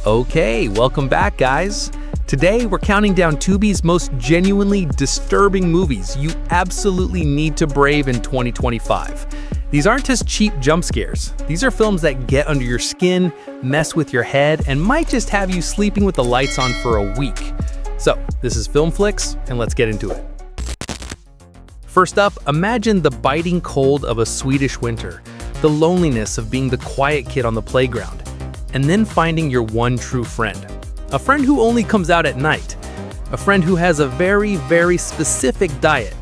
Okay, welcome back, guys. Today, we're counting down Tubi's most genuinely disturbing movies you absolutely need to brave in 2025. These aren't just cheap jump scares. These are films that get under your skin, mess with your head, and might just have you sleeping with the lights on for a week. So, this is Filmflix, and let's get into it. First up, imagine the biting cold of a Swedish winter, the loneliness of being the quiet kid on the playground, and then finding your one true friend. A friend who only comes out at night. A friend who has a very, very specific diet.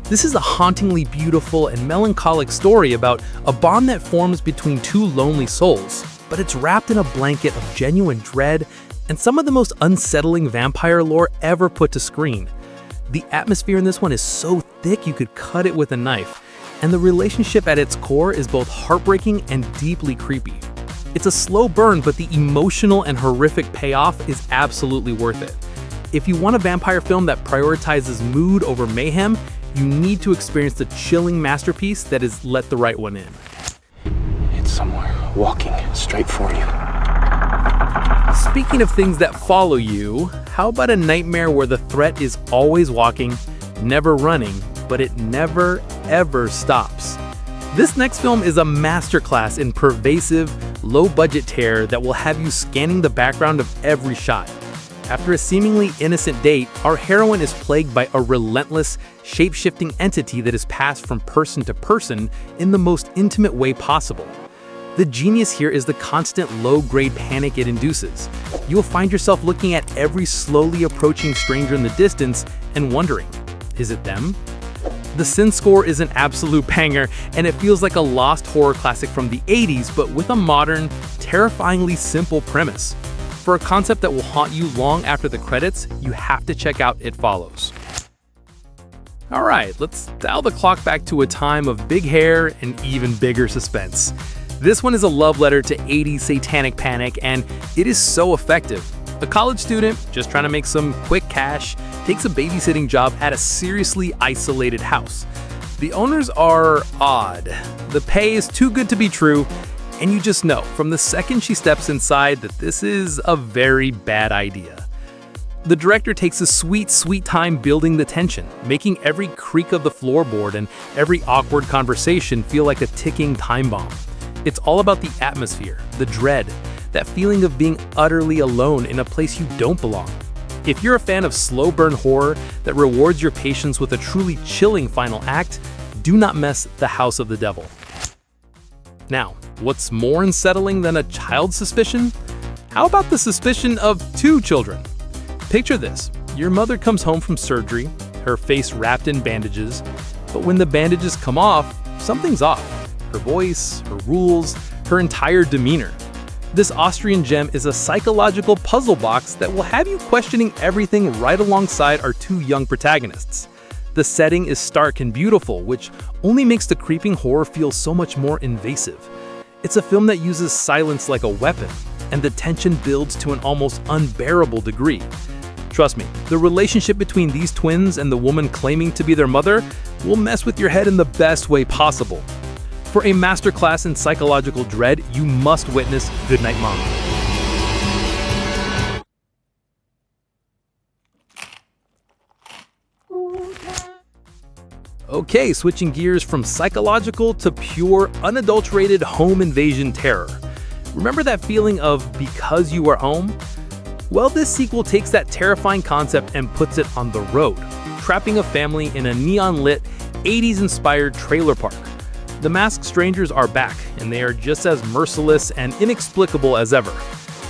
This is a hauntingly beautiful and melancholic story about a bond that forms between two lonely souls, but it's wrapped in a blanket of genuine dread and some of the most unsettling vampire lore ever put to screen. The atmosphere in this one is so thick you could cut it with a knife, and the relationship at its core is both heartbreaking and deeply creepy. It's a slow burn, but the emotional and horrific payoff is absolutely worth it. If you want a vampire film that prioritizes mood over mayhem, you need to experience the chilling masterpiece that is Let the Right One In. It's somewhere, walking straight for you. Speaking of things that follow you, how about a nightmare where the threat is always walking, never running, but it never, ever stops? This next film is a masterclass in pervasive, low-budget terror that will have you scanning the background of every shot. After a seemingly innocent date, our heroine is plagued by a relentless, shape-shifting entity that is passed from person to person in the most intimate way possible. The genius here is the constant low-grade panic it induces. You'll find yourself looking at every slowly approaching stranger in the distance and wondering, is it them? The synth score is an absolute banger, and it feels like a lost horror classic from the 80s, but with a modern, terrifyingly simple premise. For a concept that will haunt you long after the credits, you have to check out It Follows. Alright, let's dial the clock back to a time of big hair and even bigger suspense. This one is a love letter to 80s satanic panic, and it is so effective. A college student, just trying to make some quick cash, takes a babysitting job at a seriously isolated house. The owners are odd. The pay is too good to be true, and you just know from the second she steps inside that this is a very bad idea. The director takes a sweet, sweet time building the tension, making every creak of the floorboard and every awkward conversation feel like a ticking time bomb. It's all about the atmosphere, the dread, that feeling of being utterly alone in a place you don't belong. If you're a fan of slow burn horror that rewards your patience with a truly chilling final act, do not mess The House of the Devil. Now, what's more unsettling than a child's suspicion? How about the suspicion of two children? Picture this. Your mother comes home from surgery, her face wrapped in bandages, but when the bandages come off, something's off. Her voice, her rules, her entire demeanor. This Austrian gem is a psychological puzzle box that will have you questioning everything right alongside our two young protagonists. The setting is stark and beautiful, which only makes the creeping horror feel so much more invasive. It's a film that uses silence like a weapon, and the tension builds to an almost unbearable degree. Trust me, the relationship between these twins and the woman claiming to be their mother will mess with your head in the best way possible. For a masterclass in psychological dread, you must witness Goodnight Mommy. Okay, switching gears from psychological to pure, unadulterated home invasion terror. Remember that feeling of because you are home? Well, this sequel takes that terrifying concept and puts it on the road, trapping a family in a neon-lit, 80s-inspired trailer park. The masked strangers are back, and they are just as merciless and inexplicable as ever.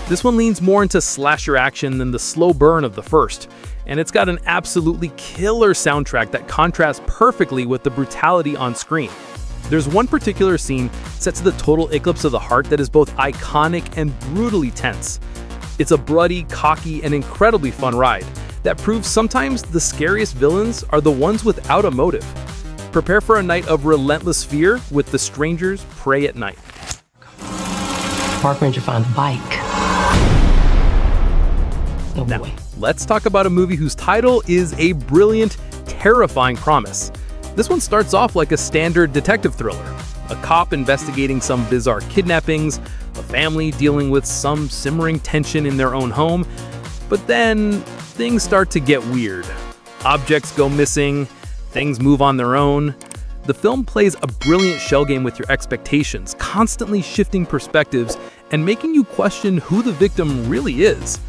This one leans more into slasher action than the slow burn of the first, and it's got an absolutely killer soundtrack that contrasts perfectly with the brutality on screen. There's one particular scene set to the total eclipse of the heart that is both iconic and brutally tense. It's a bloody, cocky, and incredibly fun ride that proves sometimes the scariest villains are the ones without a motive. Prepare for a night of relentless fear with The Strangers Pray at Night. Park ranger found a bike. Oh boy. Now, let's talk about a movie whose title is a brilliant, terrifying promise. This one starts off like a standard detective thriller. a cop investigating some bizarre kidnappings, a family dealing with some simmering tension in their own home. But then things start to get weird. Objects go missing, things move on their own. The film plays a brilliant shell game with your expectations, constantly shifting perspectives and making you question who the victim really is.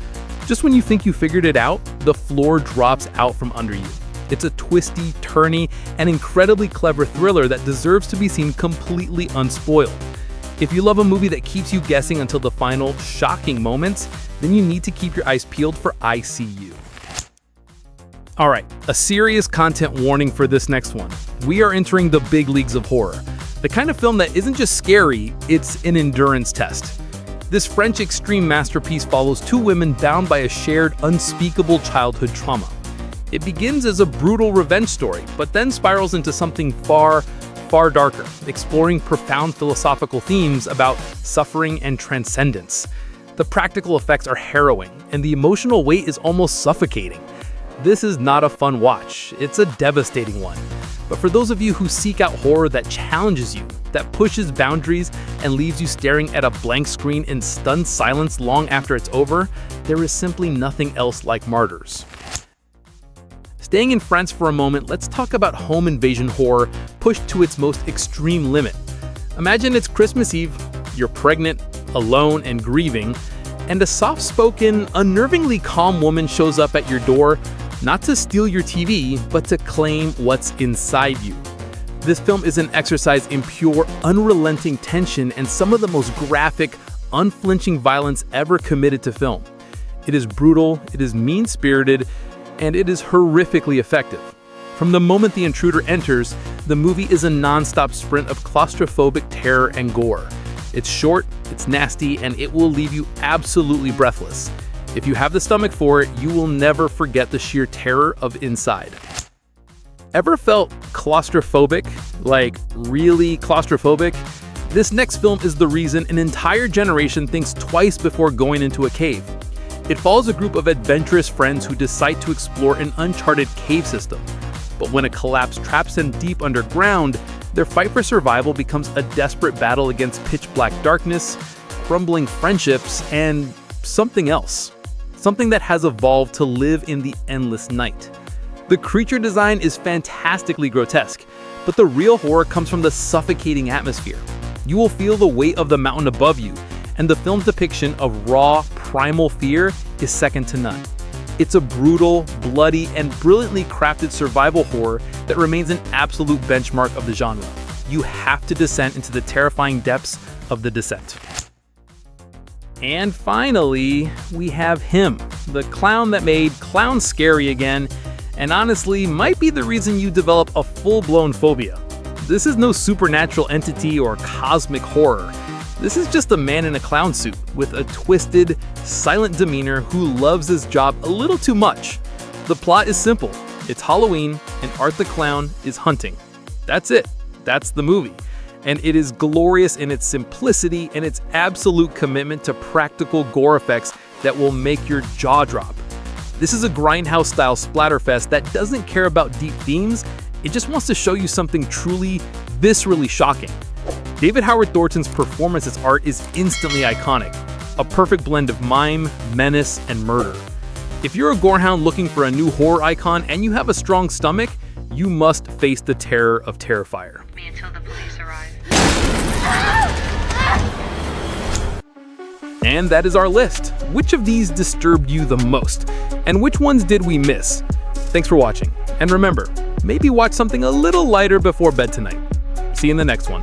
Just when you think you figured it out, the floor drops out from under you. It's a twisty, turny, and incredibly clever thriller that deserves to be seen completely unspoiled. If you love a movie that keeps you guessing until the final, shocking moments, then you need to keep your eyes peeled for ICU. Alright, a serious content warning for this next one. We are entering the big leagues of horror. The kind of film that isn't just scary, it's an endurance test. This French extreme masterpiece follows two women bound by a shared, unspeakable childhood trauma. It begins as a brutal revenge story, but then spirals into something far, far darker, exploring profound philosophical themes about suffering and transcendence. The practical effects are harrowing, and the emotional weight is almost suffocating. This is not a fun watch, it's a devastating one. But for those of you who seek out horror that challenges you, that pushes boundaries and leaves you staring at a blank screen in stunned silence long after it's over, there is simply nothing else like Martyrs. Staying in France for a moment, let's talk about home invasion horror pushed to its most extreme limit. Imagine it's Christmas Eve, you're pregnant, alone, and grieving, and a soft-spoken, unnervingly calm woman shows up at your door, not to steal your TV, but to claim what's inside you. This film is an exercise in pure, unrelenting tension and some of the most graphic, unflinching violence ever committed to film. It is brutal, it is mean-spirited, and it is horrifically effective. From the moment the intruder enters, the movie is a non-stop sprint of claustrophobic terror and gore. It's short, it's nasty, and it will leave you absolutely breathless. If you have the stomach for it, you will never forget the sheer terror of Inside. Ever felt claustrophobic? Like, really claustrophobic? This next film is the reason an entire generation thinks twice before going into a cave. It follows a group of adventurous friends who decide to explore an uncharted cave system. But when a collapse traps them deep underground, their fight for survival becomes a desperate battle against pitch-black darkness, crumbling friendships, and something else. Something that has evolved to live in the endless night. The creature design is fantastically grotesque, but the real horror comes from the suffocating atmosphere. You will feel the weight of the mountain above you, and the film's depiction of raw, primal fear is second to none. It's a brutal, bloody, and brilliantly crafted survival horror that remains an absolute benchmark of the genre. You have to descend into the terrifying depths of The Descent. And finally, we have him, the clown that made clowns scary again, and honestly might be the reason you develop a full-blown phobia. This is no supernatural entity or cosmic horror. This is just a man in a clown suit with a twisted, silent demeanor who loves his job a little too much. The plot is simple. It's Halloween, and Art the Clown is hunting. That's it. That's the movie. And it is glorious in its simplicity and its absolute commitment to practical gore effects that will make your jaw drop. This is a grindhouse-style splatterfest that doesn't care about deep themes, it just wants to show you something truly, viscerally shocking. David Howard Thornton's performance as Art is instantly iconic, a perfect blend of mime, menace, and murder. If you're a gorehound looking for a new horror icon and you have a strong stomach, you must face the terror of Terrifier. Until the police arrive. And that is our list. Which of these disturbed you the most? And which ones did we miss? Thanks for watching. And remember, maybe watch something a little lighter before bed tonight. See you in the next one.